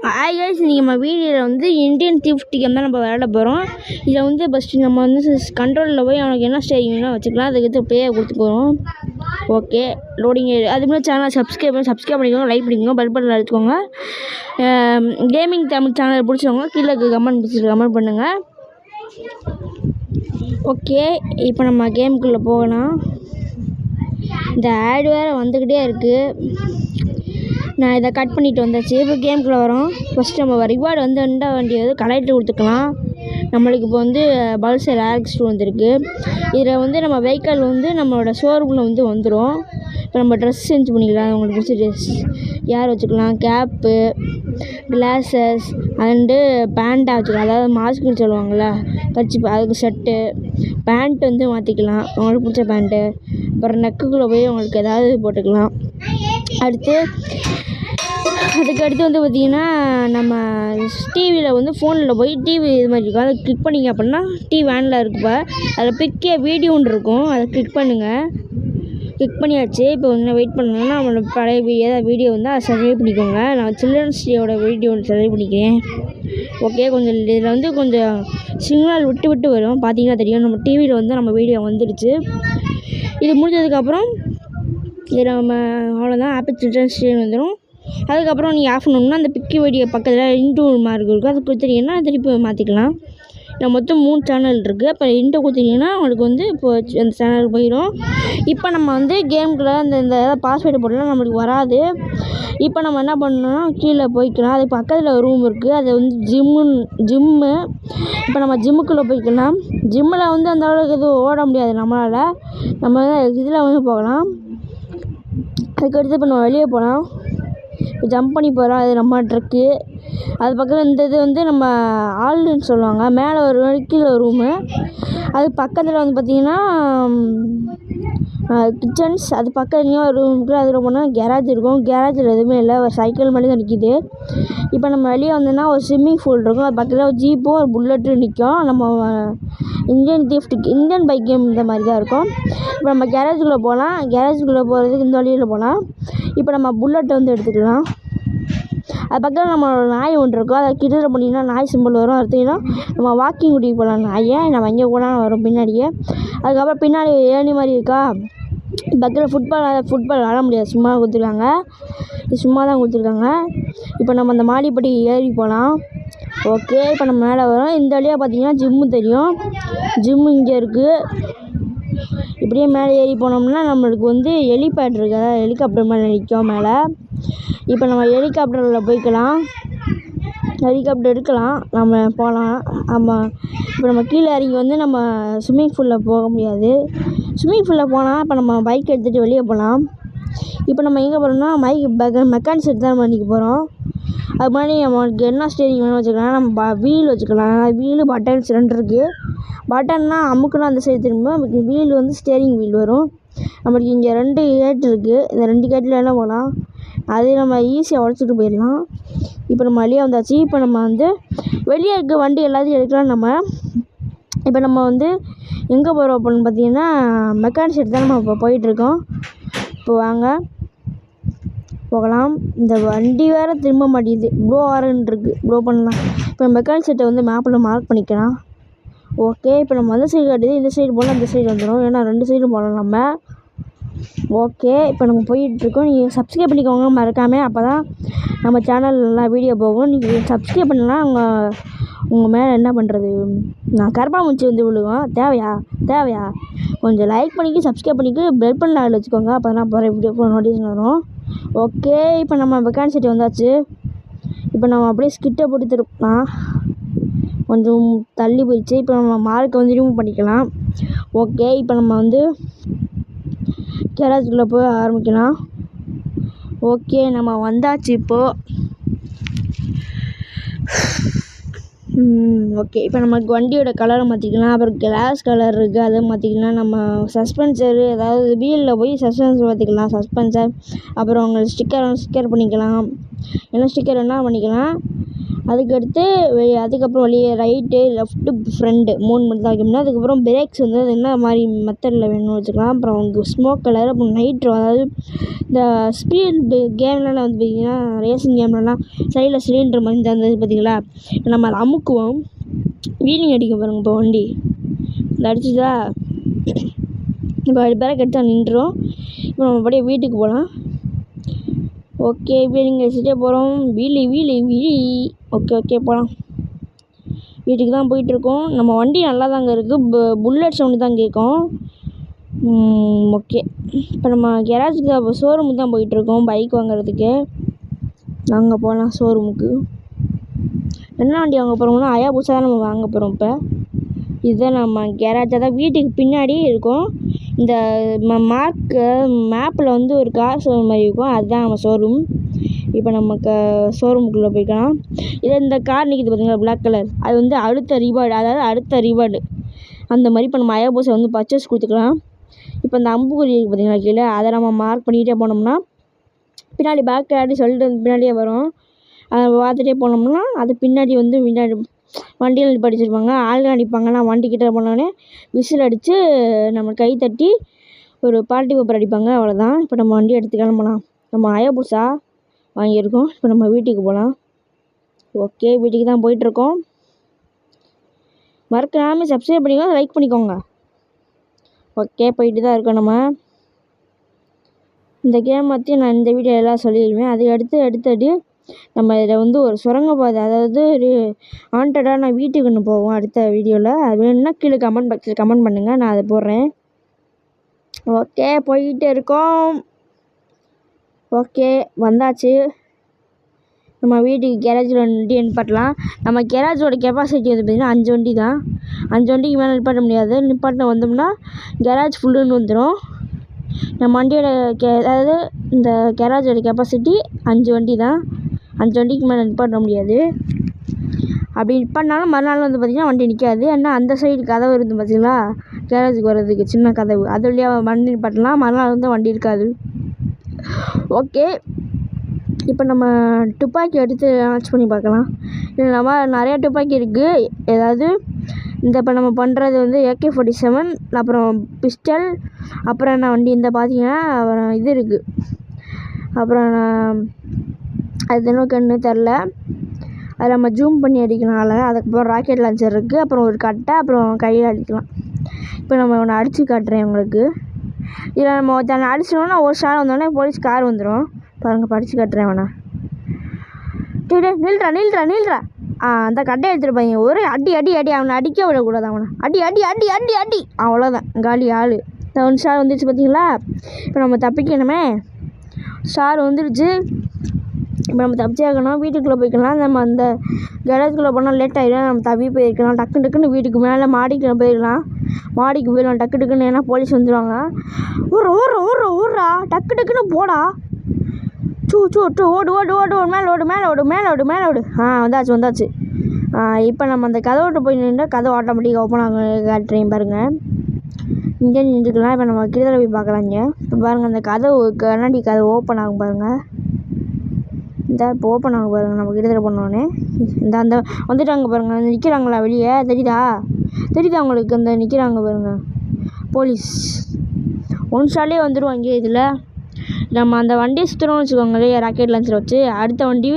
Hi guys, இன்றைக்கி நம்ம வீடியோவில் வந்து இந்தியன் தீஃப் கேம் தான் நம்ம விளையாட போகிறோம். இதில் வந்து ஃபஸ்ட்டு நம்ம வந்து கண்ட்ரோலில் போய் அவனுக்கு என்ன ஸ்டேரிங்லாம் வச்சுக்கலாம். அதுக்கு பேயை கொடுத்துக்குறோம். ஓகே, லோடிங் அது மாதிரி சேனலை சப்ஸ்கிரைப் பண்ணிக்கோங்க, லைக் பண்ணிக்கோங்க, பெல் பட்டன் அடிச்சுக்கோங்க. கேமிங் தமிழ் சேனல் பிடிச்சவங்க கீழே கமெண்ட் பண்ணுங்கள். ஓகே, இப்போ நம்ம கேமுக்குள்ளே போகலாம். இந்த ஆட் வேறு வந்துக்கிட்டே இருக்குது. நான் இதை கட் பண்ணிவிட்டு வந்தாச்சு. இப்போ கேமுக்குள்ளே வரோம். ஃபஸ்ட்டு நம்ம ரிவார்டு வந்து ரெண்டா வேண்டியது கலெக்டர் கொடுத்துக்கலாம். நம்மளுக்கு இப்போ வந்து பல்சர் ஆக்ஸ் வந்திருக்கு. இதில் வந்து நம்ம வெஹிக்கல் வந்து நம்மளோட ஷோரூமில் வந்து வந்துடும். இப்போ நம்ம ட்ரெஸ் சேஞ்ச் பண்ணிக்கலாம். உங்களுக்கு பிடிச்ச ட்ரெஸ் யார் வச்சுக்கலாம், கேப்பு, கிளாஸஸ் அண்டு பேண்ட்டாக வச்சுக்கலாம். அதாவது மாஸ்க்குன்னு சொல்லுவாங்கள்ல, கட்சி அதுக்கு செட்டு, பேண்ட் வந்து மாற்றிக்கலாம் உங்களுக்கு பிடிச்ச பேண்ட்டு. அப்புறம் நெக்குக்குள்ளே போய் உங்களுக்கு ஏதாவது போட்டுக்கலாம். அதுக்கடுத்து வந்து பார்த்திங்கன்னா நம்ம டிவியில் வந்து ஃபோனில் போய் டிவி இது மாதிரி இருக்கும். அதை கிளிக் பண்ணிங்க அப்படின்னா டிவி வேனில் இருக்குப்போ அதில் பிக்கே வீடியோன்னு இருக்கும். அதை கிளிக் பண்ணுங்கள். கிளிக் பண்ணியாச்சு. இப்போ வந்து வெயிட் பண்ணணும்னா நம்மளோட பழைய ஏதாவது வீடியோ வந்து அதை சப்ஸ்கிரைப் பண்ணிக்கோங்க. நான் சில்ட்ரன்ஸ் டேயோட வீடியோ சப்ஸ்கிரைப் பண்ணிக்கிறேன். ஓகே, கொஞ்சம் இதில் வந்து கொஞ்சம் சிக்னல் விட்டு வரும். பார்த்தீங்கன்னா தெரியும், நம்ம டிவியில் வந்து நம்ம வீடியோ வந்துடுச்சு. இது முடிஞ்சதுக்கப்புறம் இதில் நம்ம அவ்வளோதான், ஆப்பிள் சில்ட்ரன்ஸ் டே வந்துடும். அதுக்கப்புறம் நீங்கள் ஆஃப் பண்ணணும்னா அந்த பிக்கி வீடியோ பக்கத்தில் இன்டூ மார்க் இருக்கும். அது கொடுத்துட்டீங்கன்னா திருப்பி மாற்றிக்கலாம். இதில் மொத்தம் 3 சேனல் இருக்குது. அப்போ இன்டூ கொடுத்தீங்கன்னா உங்களுக்கு வந்து இப்போ அந்த சேனலுக்கு போயிடும். இப்போ நம்ம வந்து கேமுக்குள்ளே இந்த பாஸ்வேர்டு போட்டோம்னா நம்மளுக்கு வராது. இப்போ நம்ம என்ன பண்ணணும்னா கீழே போய்க்கலாம். அது பக்கத்தில் ஒரு ரூம் இருக்குது. அது வந்து ஜிம்மு. இப்போ நம்ம ஜிம்முக்குள்ளே போய்க்கலாம். ஜிம்மில் வந்து அந்த அளவுக்கு எதுவும் ஓட முடியாது நம்மளால். நம்ம இதில் வந்து போகலாம். அதுக்கடுத்து இப்போ நம்ம வெளியே போகலாம். இப்போ ஜம்ப் பண்ணி போகிறோம். அது நம்ம ட்ரக்கு. அது பக்கத்தில் இந்த இது வந்து நம்ம ஆல்னு சொல்லுவாங்க. மேலே ஒரு கீழே ஒரு ரூமு. அது பக்கத்தில் வந்து பார்த்திங்கன்னா கிச்சன்ஸ். அது பக்கத்துலேயும் ஒரு ரூம் இருக்குது. அதில் போனால் கேரேஜ் இருக்கும். கேரேஜில் எதுவுமே இல்லை, ஒரு சைக்கிள் மட்டும் தான் நிற்கிது. இப்போ நம்ம வெளியே வந்தோம்னா ஒரு ஸ்விம்மிங் பூல் இருக்கும். அது பக்கத்தில் ஒரு ஜீப்பும் ஒரு புல்லட்டும் நிற்கும். நம்ம இந்தியன் பைக் கேம் இந்த மாதிரி தான் இருக்கும். இப்போ நம்ம கேரேஜுக்குள்ளே போகலாம். கேரேஜுக்குள்ளே போகிறதுக்கு இந்த வழியில் போகலாம். இப்போ நம்ம புல்லட்டை வந்து எடுத்துக்கலாம். அது பக்கத்தில் நம்மளோட நாய் ஒன்று இருக்கும். அதை கிட்ட பண்ணிங்கன்னா நாய் சிம்பிள் வரும். அடுத்தீங்கன்னா நம்ம வாக்கிங் கூட்டிகிட்டு போகலாம் நாயை. நம்ம இங்கே கூட வரும் பின்னாடியே. அதுக்கப்புறம் பின்னாடி ஏணி மாதிரி இருக்கா. பக்கத்தில் ஃபுட்பால் விளாட முடியாது, சும்மா கொடுத்துருக்காங்க. இது சும்மா தான் கொடுத்துருக்காங்க. இப்போ நம்ம அந்த மாடிப்படி ஏறி போகலாம். ஓகே, இப்போ நம்ம மேலே வரோம். இந்த வழியாக பார்த்தீங்கன்னா ஜிம்மு தெரியும். ஜிம்மு இங்கே இருக்குது. இப்படியே மேலே ஏறி போனோம்னா நம்மளுக்கு வந்து ஹெலிபேட் இருக்குது. அதாவது ஹெலிகாப்டர் மேலே நிற்கும் மேலே. இப்போ நம்ம ஹெலிகாப்டரில் போய்க்கலாம். ஹெலிகாப்டர் எடுக்கலாம், நம்ம போகலாம். ஆமாம், இப்போ நம்ம கீழே இறங்கி வந்து நம்ம ஸ்விம்மிங் பூலில் போக முடியாது. ஸ்விம்மிங் பூலில் போனால் இப்போ நம்ம பைக் எடுத்துகிட்டு வெளியே போகலாம். இப்போ நம்ம எங்கே போகிறோம்னா மெக்கானிக் செட் தான் நம்ம இன்றைக்கி போகிறோம். அது மாதிரி நம்மளுக்கு என்ன ஸ்டேரிங் வேணும் வச்சுக்கலாம். நம்ம வீல் வச்சுக்கலாம். வீலு பட்டன்ஸ் 2 இருக்குது. பட்டன்னா அமுக்குனா அந்த சைடு திரும்ப. நமக்கு வீல் வந்து ஸ்டேரிங் வீல் வரும். நம்மளுக்கு இங்கே 2 கேட் இருக்குது. இந்த 2 கேட்டில் என்ன போகலாம், அது நம்ம ஈஸியாக உடச்சிட்டு போயிடலாம். இப்போ நம்ம வெளியே வந்தாச்சு. இப்போ நம்ம வந்து வெளியே இருக்க வண்டி எல்லாத்தையும் எடுக்கலாம். இப்போ நம்ம வந்து எங்கே போகிறோம் அப்படின்னு பார்த்தீங்கன்னா மெக்கானிக் செட் தான் நம்ம இப்போ போயிட்டுருக்கோம். இப்போ வாங்க போகலாம். இந்த வண்டி வேறு திரும்ப மாட்டேங்குது. ப்ளோ ஆரன் இருக்குது, ப்ளோ பண்ணலாம். இப்போ மெக்கானிக் செட்டை வந்து மேப்பில் மார்க் பண்ணிக்கலாம். ஓகே, இப்போ நம்ம அந்த சைடு காட்டுது. இந்த சைடு போனால் அந்த சைடு வந்துடும். ஏன்னா 2 சைடும் போகலாம் நம்ம. ஓகே, இப்போ நம்ம போயிட்டுருக்கோம். நீங்கள் சப்ஸ்கிரைப் பண்ணிக்கோங்க மறக்காமல். அப்போ தான் நம்ம சேனல் நல்லா வீடியோ போகும். நீங்கள் சப்ஸ்கிரைப் பண்ணலாம். உங்கள் மேலே என்ன பண்ணுறது, நான் கரப்பாம்பூச்சி வந்து விழுவோம். தேவையா கொஞ்சம் லைக் பண்ணிக்க, சப்ஸ்கிரைப் பண்ணிக்க, பெல் பண்ண ஆள் வச்சுக்கோங்க. அப்போ தான் போகிற வீடியோ நோட்டிஃபிகேஷன் வரும். ஓகே, இப்போ நம்ம மெக்கானிக் செட் வந்தாச்சு. இப்போ நம்ம அப்படியே ஸ்கிட்டை போட்டு திருப்பலாம். கொஞ்சம் தள்ளி போயிடுச்சு. இப்போ நம்ம மார்க்கை வந்து ரிமூவ் பண்ணிக்கலாம். ஓகே, இப்போ நம்ம வந்து கேரேஜுக்குள்ளே போய் ஆரம்பிக்கலாம். ஓகே, நம்ம வந்தாச்சு இப்போது. ஓகே, இப்போ நமக்கு வண்டியோட கலரை மாற்றிக்கலாம். அப்புறம் கிளாஸ் கலர் இருக்குது, அதை மாற்றிக்கலாம். நம்ம சஸ்பென்சரு ஏதாவது வீலில் போய் சஸ்பென்சர் மாற்றிக்கலாம். சஸ்பென்சர் அப்புறம் உங்களுக்கு ஸ்டிக்கர் பண்ணிக்கலாம். என்ன ஸ்டிக்கர் வேணால் பண்ணிக்கலாம். அதுக்கடுத்து அதுக்கப்புறம் வெளியே ரைட்டு லெஃப்ட்டு ஃப்ரண்ட்டு 3 மட்டும் தான் வைக்க முடியும். அதுக்கப்புறம் பிரேக்ஸ் வந்து அது என்ன மாதிரி மெத்தடில் வேணும்னு வச்சுக்கலாம். அப்புறம் ஸ்மோக் கலர், அப்புறம் நைட்ரோ, அதாவது இந்த ஸ்பீடு கேம்லலாம் வந்து பார்த்திங்கன்னா ரேசிங் கேம்லலாம் சைடில் சிலிண்டர் மாதிரி தந்தது பார்த்தீங்களா. இப்போ நம்ம அதை அமுக்குவோம், வீலிங் அடிக்க பாருங்க. இப்போ வண்டி இந்த அடிச்சுதா, இப்போ பிரேக் எடுத்தா நின்றுடும். இப்போ நம்ம அப்படியே வீட்டுக்கு போகலாம். ஓகே, வீலிங் அடிச்சுட்டே போகிறோம். வீலி ஓகே போகலாம். வீட்டுக்கு தான் போயிட்டுருக்கோம். நம்ம வண்டி நல்லா தாங்க இருக்குது. புல்லட் சவுண்டு தான் கேட்கும். ஓகே, இப்போ நம்ம கெராஜுக்கு ஷோரூமுக்கு தான் போயிட்டுருக்கோம் பைக் வாங்குறதுக்கு. அங்கே போகலாம் ஷோரூமுக்கு. என்ன வண்டி வாங்க போகிறோம்னா ஹயாபுசா தான் நம்ம வாங்க போகிறோம். இப்போ இதுதான் நம்ம கெராஜ், தான் வீட்டுக்கு பின்னாடி இருக்கும். இந்த மேப்பில் வந்து ஒரு கார் ஷோரூம் மாதிரி இருக்கும், அதுதான் நம்ம ஷோரூம். இப்போ நம்ம ஷோரூமுக்குள்ளே போய்க்கலாம். இந்த கார் நிற்கிது பார்த்தீங்களா பிளாக் கலர், அது வந்து அடுத்த ரிவார்டு அந்த மாதிரி. இப்போ நம்ம ஹயாபுசா வந்து பர்ச்சேஸ் கொடுத்துக்கலாம். இப்போ இந்த அம்புக்குறி இருக்குது பார்த்தீங்களா கீழே, அதை நம்ம மார்க் பண்ணிகிட்டே போனோம்னா பின்னாடி பேக் ஆடி சொல்லிட்டு பின்னாடியே வரும். அதை பார்த்துட்டே போனோம்னா அது பின்னாடி வந்து வண்டியில் நிப்பாட்டிச்சிருப்பாங்க. ஆள்கள் அடிப்பாங்கன்னா வண்டிக்கிட்ட போனோடனே விசில் அடித்து நம்ம கை தட்டி ஒரு பார்ட்டி பேப்பர் அடிப்பாங்க, அவ்வளோதான். இப்போ நம்ம வண்டி எடுத்து கிளம்பலாம். நம்ம ஹயாபுசா வாங்கியிருக்கோம். இப்போ நம்ம வீட்டுக்கு போகலாம். ஓகே, வீட்டுக்கு தான் போயிட்டுருக்கோம். மறக்காமல் சப்ஸ்கிரைப் பண்ணிக்கோங்க, லைக் பண்ணிக்கோங்க. ஓகே, போயிட்டு தான் இருக்கோம். நம்ம இந்த கேம் பற்றி நான் இந்த வீடியோ எல்லாம் சொல்லிடுவேன். அதுக்கு அடுத்தது நம்ம இதில் வந்து ஒரு சுரங்கப்பாதை, அதாவது ஒரு ஹாண்டடான வீட்டுக்கு ஒன்று போவோம் அடுத்த வீடியோவில். அது வேணும்னா கீழே கமெண்ட் பாக்ஸில் கமெண்ட் பண்ணுங்கள், நான் அதை போடுறேன். ஓகே, போய்கிட்டே இருக்கோம். ஓகே, வந்தாச்சு. நம்ம வீட்டுக்கு கேரேஜில் வண்டி நிப்பாட்டலாம். நம்ம கேரேஜோட கெப்பாசிட்டி வந்து பார்த்திங்கன்னா 5 வண்டி தான். 5 வண்டிக்கு மேலே நிப்பாட்ட முடியாது. நிப்பாட்டின வந்தோம்னா கேரேஜ் ஃபுல்லுன்னு வந்துடும். நம்ம வண்டியோட அதாவது இந்த கேரேஜோட கெப்பாசிட்டி 5 வண்டி தான். 5 வண்டிக்கு மேலே நிப்பாட்ட முடியாது. அப்படி நிப்பாட்டினாலும் மறுநாள் வந்து பார்த்திங்கன்னா வண்டி நிற்காது. ஏன்னா அந்த சைடு கதவு இருந்து பார்த்தீங்களா, கேரேஜுக்கு வர்றதுக்கு சின்ன கதவு, அது வழியாக வண்டி நிப்பாட்டலாம். மறுநாள் வந்து வண்டி இருக்காது. ஓகே, இப்போ நம்ம துப்பாக்கி எடுத்து லான்ச் பண்ணி பார்க்கலாம். இல்லை நம்ம நிறையா துப்பாக்கி இருக்குது. ஏதாவது இப்போ நம்ம பண்ணுறது வந்து AK-47, அப்புறம் பிஸ்டல், அப்புறம் என்ன வண்டி இந்த பார்த்தீங்கன்னா இது இருக்குது. அப்புறம் அது என்ன கன்று தெரில, அதை நம்ம ஜூம் பண்ணி அடிக்கனால. அதுக்கப்புறம் ராக்கெட் லான்ச்சர் இருக்குது. அப்புறம் ஒரு கட்டை, அப்புறம் கையில் அடிக்கலாம். இப்போ நம்ம ஒன்று அடித்து காட்டுறேன் உங்களுக்கு. இதில் நம்ம ஒருத்தனை அடிச்சிட்டோம்னா ஒரு ஷாட் வந்தோடனே போலீஸ் கார் வந்துடும். பாருங்கள், படித்து காட்டுறேன் வேணா. நில்றா. அந்த கட்டையை எடுத்துகிட்டு பையன் ஒரு அடி அவனை அடிக்க விடக்கூடாது. அவனை அடி அவ்வளோதான், காலி ஆள். ஒன் ஷார் வந்துடுச்சு பார்த்தீங்களா. இப்போ நம்ம தப்பிக்கணுமே, ஷார் வந்துடுச்சு. இப்போ நம்ம தப்பிச்சாக்கணும், வீட்டுக்குள்ளே போய்க்கலாம். நம்ம அந்த கேரேஜுக்குள்ளே போனால் லேட் ஆகிடும். நம்ம தப்பி போயிருக்கலாம். டக்குன்னு வீட்டுக்கு மேலே மாடிக்கு போயிடலாம். டக்குன்னு, ஏன்னா போலீஸ் வந்துடுவாங்க. ஊர்றா டக்குன்னு போடா. ஓடு மேலே ஓடு. வந்தாச்சு. இப்போ நம்ம அந்த கதவுகிட்ட போய் நின்று கதவு ஆட்டோமேட்டிக்காக ஓப்பன் ஆக காட்டுறேன் பாருங்கள். இங்கே நின்றுக்கலாம். இப்போ நம்ம கிட்ட போய் பார்க்கலாங்க. இப்போ பாருங்கள், அந்த கண்ணாடி கதவு ஓப்பன் ஆகும் பாருங்கள். இப்போ ஓப்பன் ஆகும் பாருங்கள். நம்ம கிட்ட பண்ணோடனே அந்த வந்துட்டாங்க பாருங்கள். அந்த நிற்கிறாங்களா வெளியே, தெரியுதா உங்களுக்கு? அந்த நிற்கிறாங்க பாருங்கள் போலீஸ். ஒன் ஷாட்லேயே வந்துடுவாங்க. இதில் நம்ம அந்த வண்டியை சுற்றுறோம்னு வச்சுக்கோங்களேன், ராக்கெட் லான்ச்சர் வச்சு, அடுத்த வண்டி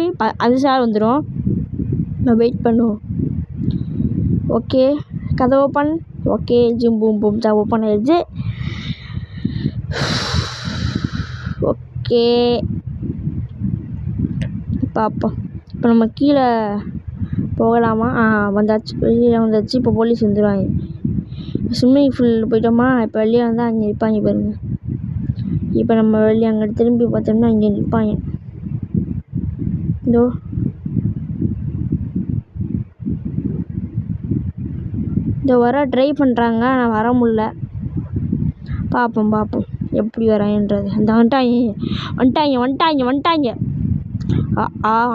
5 ஷாட் வந்துடும். நம்ம வெயிட் பண்ணுவோம். ஓகே, கதை ஓப்பன். ஓகே, ஜிம் பூம் ஓப்பன் ஆயிடுச்சு. ஓகே, பார்ப்போம். இப்போ நம்ம கீழே போகலாமா? வந்தாச்சு, வெளியில் வந்தாச்சு. இப்போ போலீஸ் வந்துடுவாங்க. ஸ்விம்மிங் ஃபூல் போயிட்டோமா, இப்போ வெளியே வந்தால் அங்கே நிற்பாங்க பாருங்கள். இப்போ நம்ம வெளியே அங்கே திரும்பி பார்த்தோம்னா இங்கே நிற்பாங்க. இதோ வர ட்ரை பண்ணுறாங்க, ஆனால் வர முடில. பார்ப்போம் எப்படி வராங்கன்றது. அந்த வந்துட்டாங்க.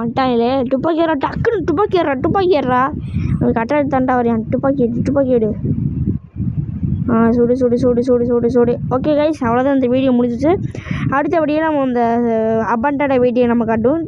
வந்துட்டாங்களே. துப்பாக்கி ஏறா. அவன் கட்டை தாண்டா வரையான். துப்பாக்கி எடு. சுடு. ஓகே கைஸ், அவ்வளோதான். இந்த வீடியோ முடிஞ்சிச்சு. அடுத்தபடியே நம்ம இந்த அபண்டட் வீடியோ நம்ம காட்டுவோம்.